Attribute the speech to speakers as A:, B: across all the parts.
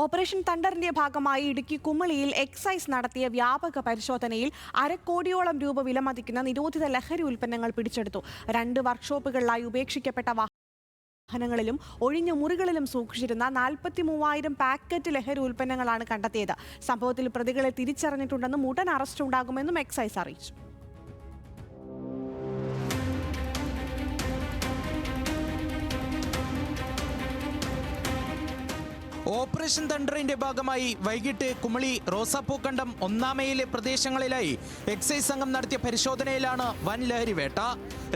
A: Operation തണ്ടറിന്റെ ഭാഗമായി Idukki കുമളിയിൽ excise നടത്തിയ വ്യാപക പരിശോധനയിൽ 1/2 കോടിയോളം രൂപ വിലമതിക്കുന്ന നിരോധിത ലഹരി ഉൽപ്പന്നങ്ങൾ പിടിച്ചെടുത്തു. 2 വർക്ക്ഷോപ്പുകളിലായി ഉപേക്ഷിക്കപ്പെട്ട വാഹനങ്ങളിലും ഒഴിഞ്ഞ മുറികളിലും സൂക്ഷിച്ചിരുന്ന 43,000 പാക്കറ്റ് ലഹരി ഉൽപ്പന്നങ്ങളാണ് കണ്ടെത്തിയത്. സംഭവത്തിൽ പ്രതികളെ തിരിച്ചറിഞ്ഞിട്ടുണ്ടെന്നും ഉടൻ അറസ്റ്റ് ഉണ്ടാകുമെന്നും എക്സൈസ് അറിയിച്ചു.
B: ഓപ്പറേഷൻ തണ്ടറിന്റെ ഭാഗമായി വൈകിട്ട് കുമളി റോസാപ്പൂക്കണ്ടം 1-ാം മൈലിലെ പ്രദേശങ്ങളിലായി എക്സൈസ് സംഘം നടത്തിയ പരിശോധനയിലാണ് വൻ ലഹരി വേട്ട.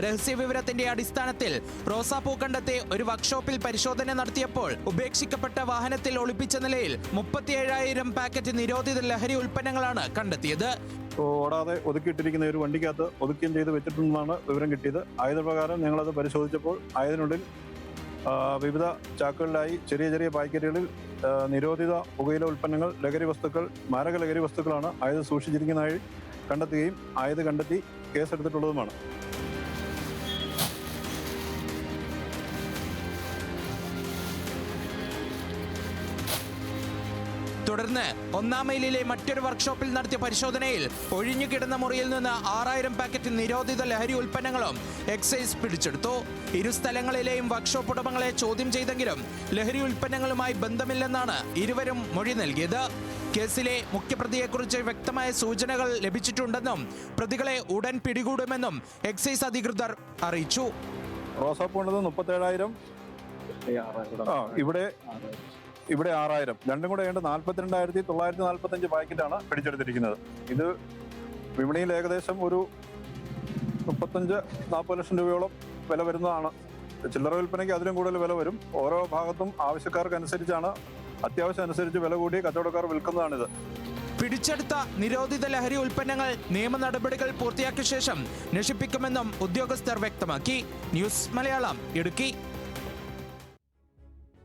B: രഹസ്യവിവരത്തിന്റെ അടിസ്ഥാനത്തിൽ റോസാപ്പൂക്കണ്ടത്തെ ഒരു വർക്ക്ഷോപ്പിൽ പരിശോധന നടത്തിയപ്പോൾ ഉപേക്ഷിക്കപ്പെട്ട വാഹനത്തിൽ ഒളിപ്പിച്ച നിലയിൽ 37,000 പാക്കറ്റ് നിരോധിത ലഹരി ഉൽപ്പന്നങ്ങളാണ് കണ്ടെത്തിയത്.
C: ഓടാതെ ഒതുക്കിയിട്ടിരിക്കുന്ന ഒരു വണ്ടിക്കകത്ത് ഒതുക്കം ചെയ്ത് വെച്ചിട്ടുണ്ടെന്നാണ് വിവരം കിട്ടിയത്. ആയുധപ്രകാരം ഞങ്ങളത് പരിശോധിച്ചപ്പോൾ ആയതിനുള്ളിൽ വിവിധ ചാക്കുകളിലായി ചെറിയ ചെറിയ പാക്കറ്റുകളിൽ നിരോധിത പുകയില ഉൽപ്പന്നങ്ങൾ, ലഹരി വസ്തുക്കൾ, മാരക ലഹരി വസ്തുക്കളാണ് ആയുധം സൂക്ഷിച്ചിരിക്കുന്നതായി കണ്ടെത്തുകയും ആയുധം കണ്ടെത്തി കേസെടുത്തിട്ടുള്ളതുമാണ്.
B: തുടർന്ന് 1-ാം മൈലിലെ മറ്റൊരു വർക്ക്ഷോപ്പിൽ നടത്തിയ പരിശോധനയിൽ ഒഴിഞ്ഞു കിടന്ന മുറിയിൽ നിന്ന് 6,000 പാക്കറ്റ് നിരോധിത ലഹരി ഉൽപ്പന്നങ്ങളും എക്സൈസ് പിടിച്ചെടുത്തു. ഇരു സ്ഥലങ്ങളിലെയും വർക്ക്ഷോപ്പ് ഉടമകളെ ചോദ്യം ചെയ്തെങ്കിലും ലഹരി ഉൽപ്പന്നങ്ങളുമായി ബന്ധമില്ലെന്നാണ് ഇരുവരും മൊഴി നൽകിയത്. കേസിലെ മുഖ്യപ്രതിയെക്കുറിച്ച് വ്യക്തമായ സൂചനകൾ ലഭിച്ചിട്ടുണ്ടെന്നും പ്രതികളെ ഉടൻ പിടികൂടുമെന്നും എക്സൈസ് അധികൃതർ അറിയിച്ചു.
C: റോസാപ്പൂ 37,000, ഇവിടെ 6,000, രണ്ടും കൂടെ 42,945 പാക്കറ്റാണ് പിടിച്ചെടുത്തിരിക്കുന്നത്. ഇത് വിപണിയിൽ ഏകദേശം ഒരു 35-40 ലക്ഷം രൂപയോളം വില വരുന്നതാണ്. ചില്ലറ വിൽപ്പനയ്ക്ക് അതിലും കൂടുതൽ വില വരും. ഓരോ ഭാഗത്തും ആവശ്യക്കാർക്കനുസരിച്ചാണ്, അത്യാവശ്യം അനുസരിച്ച് വില കൂടി കച്ചവടക്കാർ വിൽക്കുന്നതാണിത്.
B: പിടിച്ചെടുത്ത നിരോധിത ലഹരി ഉൽപ്പന്നങ്ങൾ നിയമ നടപടികൾ പൂർത്തിയാക്കിയ ശേഷം നശിപ്പിക്കുമെന്നും ഉദ്യോഗസ്ഥർ വ്യക്തമാക്കി. ന്യൂസ് മലയാളം, ഇടുക്കി.